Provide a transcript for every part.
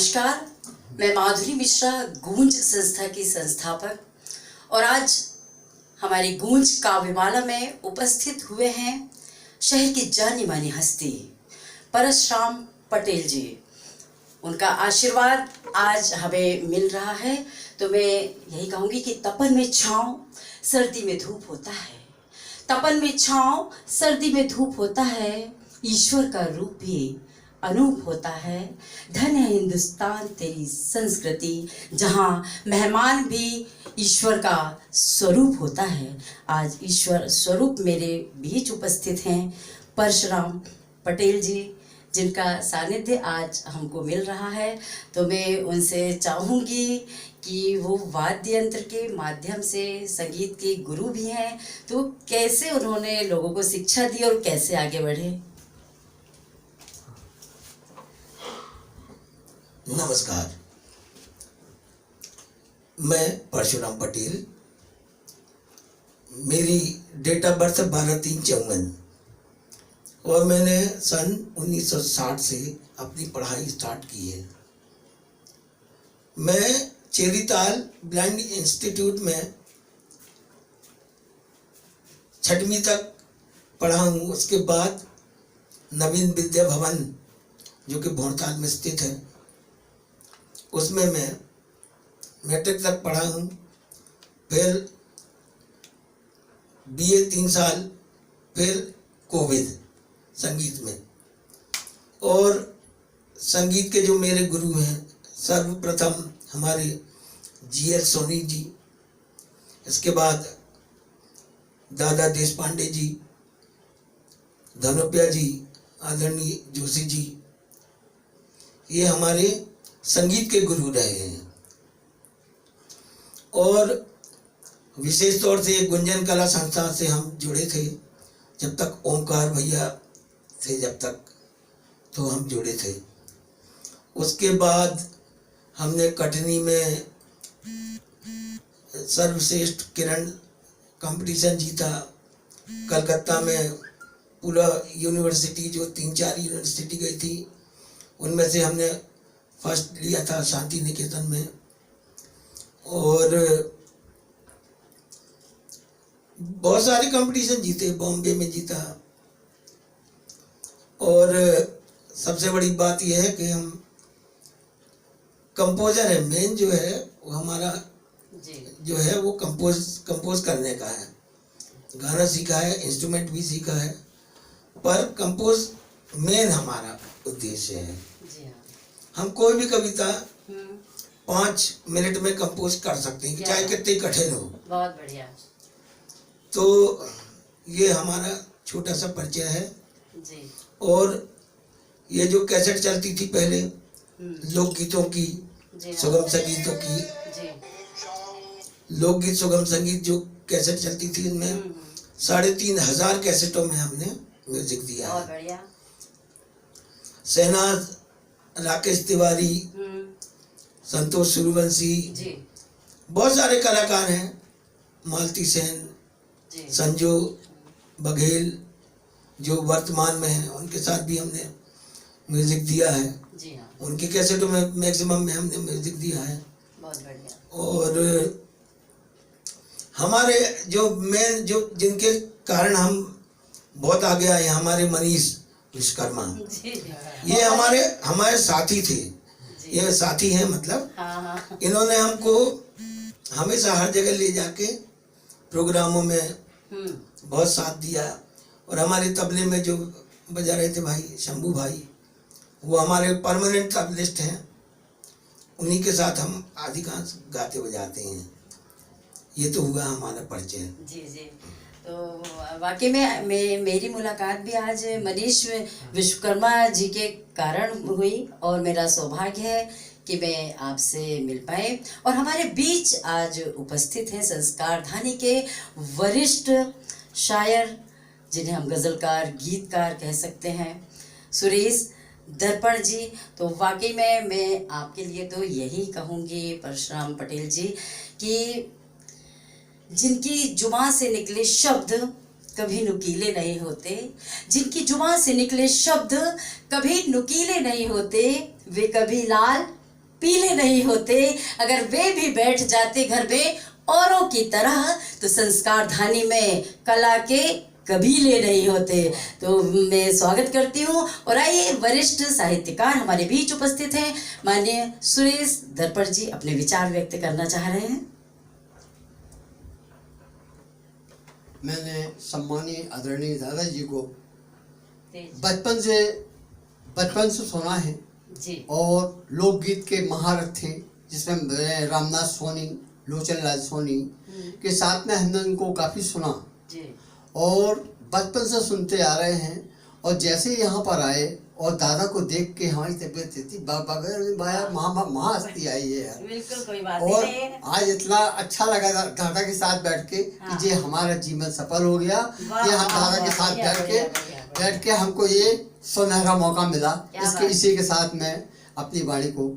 नमस्कार, मैं माधुरी मिश्रा गूंज संस्था की संस्थापक और आज हमारी गूंज काव्यमाला में उपस्थित हुए हैं शहर की जानी मानी हस्ती परशुराम पटेल जी। उनका आशीर्वाद आज हमें मिल रहा है तो मैं यही कहूँगी कि तपन में छाँव सर्दी में धूप होता है, तपन में छाँव सर्दी में धूप होता है, ईश्वर का रूप भी अनूप होता है। धन्य है हिंदुस्तान तेरी संस्कृति जहाँ मेहमान भी ईश्वर का स्वरूप होता है। आज ईश्वर स्वरूप मेरे बीच उपस्थित हैं परशुराम पटेल जी, जिनका सानिध्य आज हमको मिल रहा है। तो मैं उनसे चाहूँगी कि वो वाद्य यंत्र के माध्यम से संगीत के गुरु भी हैं, तो कैसे उन्होंने लोगों को शिक्षा दी और कैसे आगे बढ़े। नमस्कार, मैं परशुराम पटेल। मेरी डेट ऑफ बर्थ 12/3/54 और मैंने सन 1960 से अपनी पढ़ाई स्टार्ट की है। मैं चेरीताल ब्लाइंड इंस्टीट्यूट में 6वीं तक पढ़ा हूँ। उसके बाद नवीन विद्या भवन जो कि भोरताल में स्थित है उसमें मैं मैट्रिक तक पढ़ा हूँ। फिर बीए 3 साल, फिर कोविद संगीत में। और संगीत के जो मेरे गुरु हैं, सर्वप्रथम हमारे GL सोनी जी, इसके बाद दादा देशपांडे जी, धनुप्या जी, आदरणीय जोशी जी, ये हमारे संगीत के गुरु रहे हैं। और विशेष तौर से गुंजन कला संस्था से हम जुड़े थे जब तक ओमकार भैया थे, जब तक तो हम जुड़े थे। उसके बाद हमने कटनी में सर्वश्रेष्ठ किरण कंपटीशन जीता। कलकत्ता में पूरा यूनिवर्सिटी जो 3-4 यूनिवर्सिटी गई थी उनमें से हमने फर्स्ट लिया था शांति निकेतन में। और बहुत सारे कंपटीशन जीते, बॉम्बे में जीता। और सबसे बड़ी बात यह है कि हम कंपोजर है, मेन जो है वो हमारा जो है वो कंपोज करने का है। गाना सीखा है, इंस्ट्रूमेंट भी सीखा है, पर कंपोज मेन हमारा उद्देश्य है। हम कोई भी कविता 5 मिनट में कंपोज कर सकते हैं, चाहे कितनी कठिन हो। बहुत बढ़िया। तो ये हमारा छोटा सा परिचय है जी। और ये जो कैसेट चलती थी पहले लोकगीतों की, सुगम संगीतों की, लोकगीत सुगम संगीत जो कैसेट चलती थी उनमें 3,500 कैसेटों में हमने म्यूजिक दिया है। शहनाज, राकेश तिवारी, संतोष सूर्यवंशी, बहुत सारे कलाकार हैं, मालती सेन, संजू बघेल जो वर्तमान में हैं, उनके साथ भी हमने म्यूजिक दिया है। उनकी कैसेटों में मैक्सिमम में हमने म्यूजिक दिया है। बहुत बढ़िया। और हमारे जो मेन जो जिनके कारण हम बहुत आगे आए, हमारे मनीष विश्वकर्मा, ये हमारे साथी थे। ये साथी हैं, मतलब इन्होंने हमको हमेशा हर जगह ले जाके प्रोग्रामों में बहुत साथ दिया। और हमारे तबले में जो बजा रहे थे भाई शंभू भाई, वो हमारे परमानेंट तबलिस्ट हैं। उन्हीं के साथ हम अधिकांश गाते बजाते हैं। ये तो हुआ हमारा परिचय। जी जी। तो वाकई में मेरी मुलाकात भी आज मनीष विश्वकर्मा जी के कारण हुई और मेरा सौभाग्य है कि मैं आपसे मिल पाए। और हमारे बीच आज उपस्थित हैं संस्कार धानी के वरिष्ठ शायर, जिन्हें हम गज़लकार, गीतकार कह सकते हैं, सुरेश दर्पण जी। तो वाकई में मैं आपके लिए तो यही कहूँगी परशुराम पटेल जी कि जिनकी जुबान से निकले शब्द कभी नुकीले नहीं होते, जिनकी जुबान से निकले शब्द कभी नुकीले नहीं होते, वे कभी लाल पीले नहीं होते, अगर वे भी बैठ जाते घर में औरों की तरह, तो संस्कार धानी में कला के कबीले नहीं होते। तो मैं स्वागत करती हूँ और आइए वरिष्ठ साहित्यकार हमारे बीच उपस्थित हैं, माननीय सुरेश दर्पण जी अपने विचार व्यक्त करना चाह रहे हैं। मैंने सम्मानीय आदरणीय दादाजी को बचपन से सुना है जी। और लोकगीत के महारथ थे, जिसमें रामनाथ सोनी, लोचन लाल सोनी के साथ में हमने उनको काफ़ी सुना जी। और बचपन से सुनते आ रहे हैं। और जैसे यहाँ पर आए और दादा को देख के हमारी तबीयत इतनी महाहस्ती आई है यार। बिल्कुल कोई बात और नहीं है। आज इतना अच्छा लगा दादा के साथ बैठ के कि ये हमारा जीवन सफल हो गया। ये हम दादा के साथ बैठ के हमको ये सुनहरा मौका मिला। इसी के साथ मैं अपनी वाणी को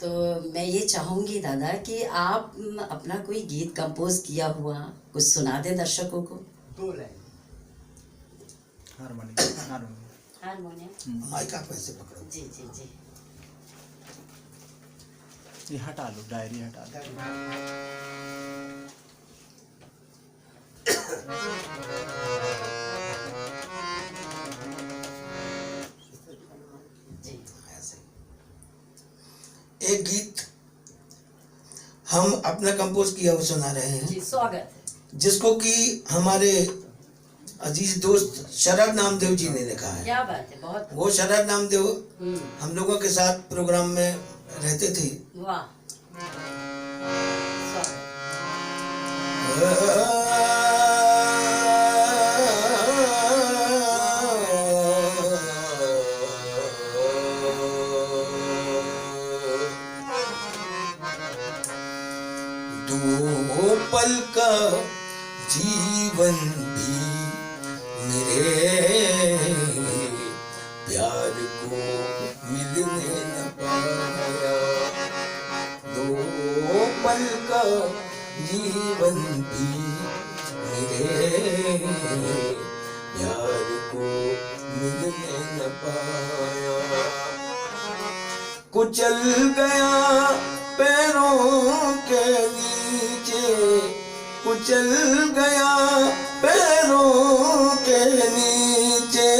तो मैं ये चाहूंगी दादा कि आप अपना कोई गीत कंपोज किया हुआ कुछ सुना दें दर्शकों को। 2 लाइन। हारमोनियम माइक आप ऐसे पकड़ो। जी जी जी। ये हटा लो, डायरी हटा लो। एक गीत हम अपना कंपोज किया हुआ सुना रहे हैं जी, स्वागत है। जिसको कि हमारे अजीज दोस्त शरद नामदेव जी ने लिखा है। क्या बात है, बहुत। वो शरद नामदेव हम लोगों के साथ प्रोग्राम में रहते थे। वाह। दो पल का जीवन भी मेरे प्यार को मिलने न पाया। दो पल का जीवन भी मेरे प्यार को मिलने न पाया। कुचल गया पैरों के नीचे, कुचल गया पैरों के नीचे,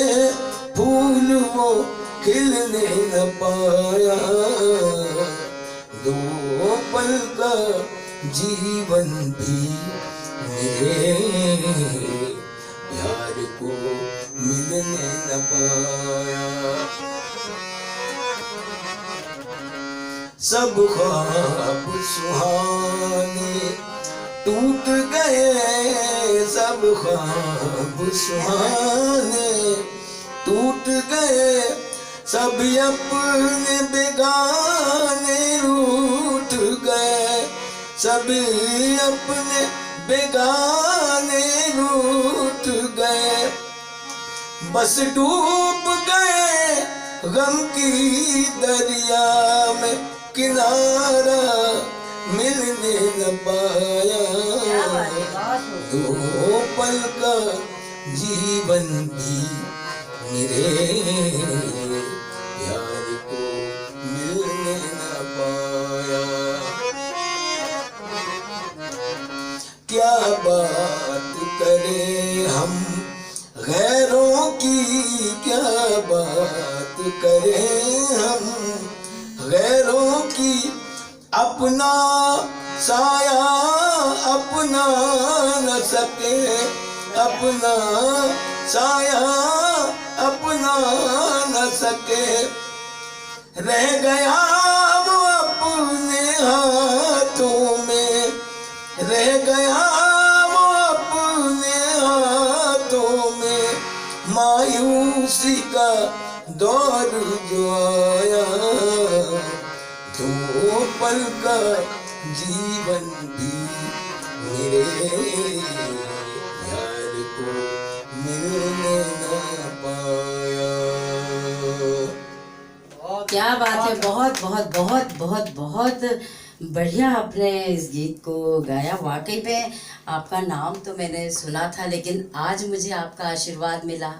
फूल वो खिलने न पाया। दो पल का जीवन भी मेरे प्यार को मिलने न पाया। सब ख्वाब सुहाने टूट गए, सब ख्वाब सुहाने टूट गए, सब अपने बेगाने रूठ गए, सब अपने बेगाने रूठ गए। बस डूब गए गम की दरिया में, किनारा मिलने न पाया। दो पल का जीवन भी मेरे प्यार को मिलने न पाया। क्या बात करें हम गैरों की, क्या बात करें हम गैरों की, अपना साया अपना न सके, अपना साया अपना न सके। रह गया वो अपने हाथों में, रह गया वो अपने हाथों में, मायूसी का दौर जो आया। दो पल का जीवन भी मेरे यार को मिलने न पाया। क्या बात है, बहुत बहुत बहुत बहुत बहुत बढ़िया आपने इस गीत को गाया। वाकई में आपका नाम तो मैंने सुना था, लेकिन आज मुझे आपका आशीर्वाद मिला।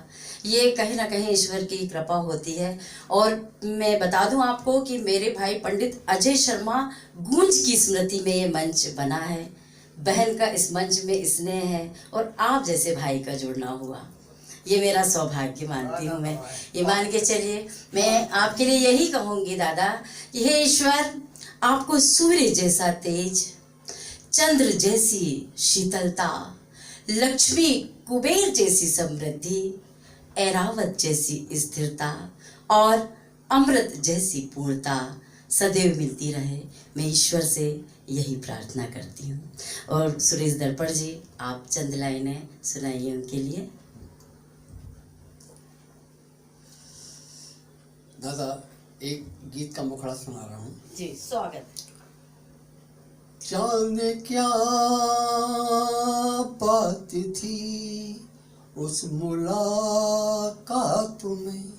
ये कहीं ना कहीं ईश्वर की कृपा होती है। और मैं बता दूं आपको कि मेरे भाई पंडित अजय शर्मा गूंज की स्मृति में ये मंच बना है। बहन का इस मंच में स्नेह है और आप जैसे भाई का जुड़ना हुआ, ये मेरा सौभाग्य मानती हूँ मैं। ये मान के चलिए, मैं आपके लिए यही कहूँगी दादा कि हे ईश्वर, आपको सूर्य जैसा तेज, चंद्र जैसी शीतलता, लक्ष्मी कुबेर जैसी समृद्धि, ऐरावत जैसी स्थिरता और अमृत जैसी पूर्णता सदैव मिलती रहे। मैं ईश्वर से यही प्रार्थना करती हूँ। और सुरेश दर्पण जी, आप चंद लाइनें सुनाइए उनके लिए। दादा, एक गीत का मुखड़ा सुना रहा हूँ जी, स्वागत। जाने क्या बात थी उस मुलाकात में,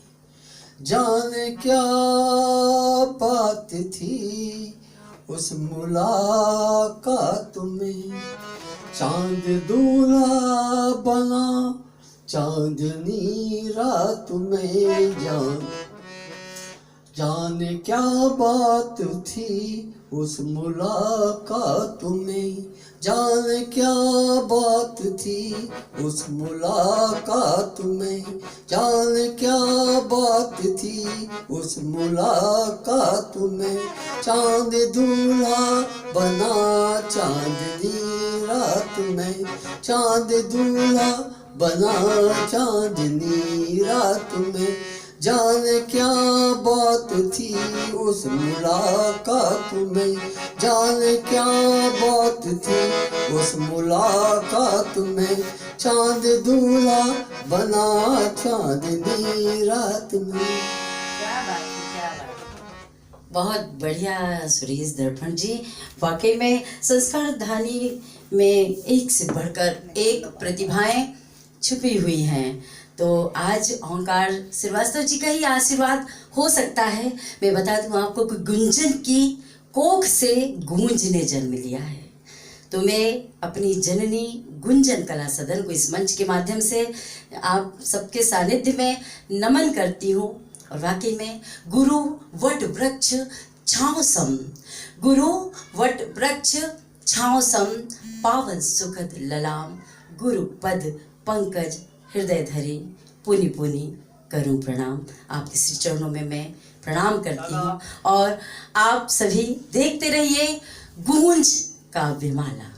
जाने क्या बात थी उस मुलाकात में, चांद दूल्हा बना चांदनी रात में, जाने क्या बात थी उस मुलाकात में, जाने क्या बात थी उस मुलाकात में, जाने क्या बात थी उस मुलाकात में, चांद दूल्हा बना चांदनी रात में, चांद दूल्हा बना चांदनी रात में, जाने क्या बात थी उस मुलाकात में, जाने क्या बात थी उस मुलाकात में, चांद दूल्हा बना चांदनी रात में। क्या बात है, क्या बात है। बहुत बढ़िया सुरेश दर्पण जी। वाकई में संस्कार धानी में एक से बढ़कर एक प्रतिभाएं छुपी हुई हैं। तो आज ओंकार श्रीवास्तव जी का ही आशीर्वाद हो सकता है। मैं बता दूं आपको कि गुंजन की कोख से गूंज ने जन्म लिया है। तो मैं अपनी जननी गुंजन कला सदन को इस मंच के माध्यम से आप सबके सानिध्य में नमन करती हूँ। और वाकई में गुरु वट वृक्ष छाँव सम, गुरु वट वृक्ष छाँव सम, पावन सुखद ललाम, गुरु पद पंकज हृदय धरी, पुनि पुनि करूं प्रणाम। आपके श्री चरणों में मैं प्रणाम करती हूँ। और आप सभी देखते रहिए गूंज काव्यमाला।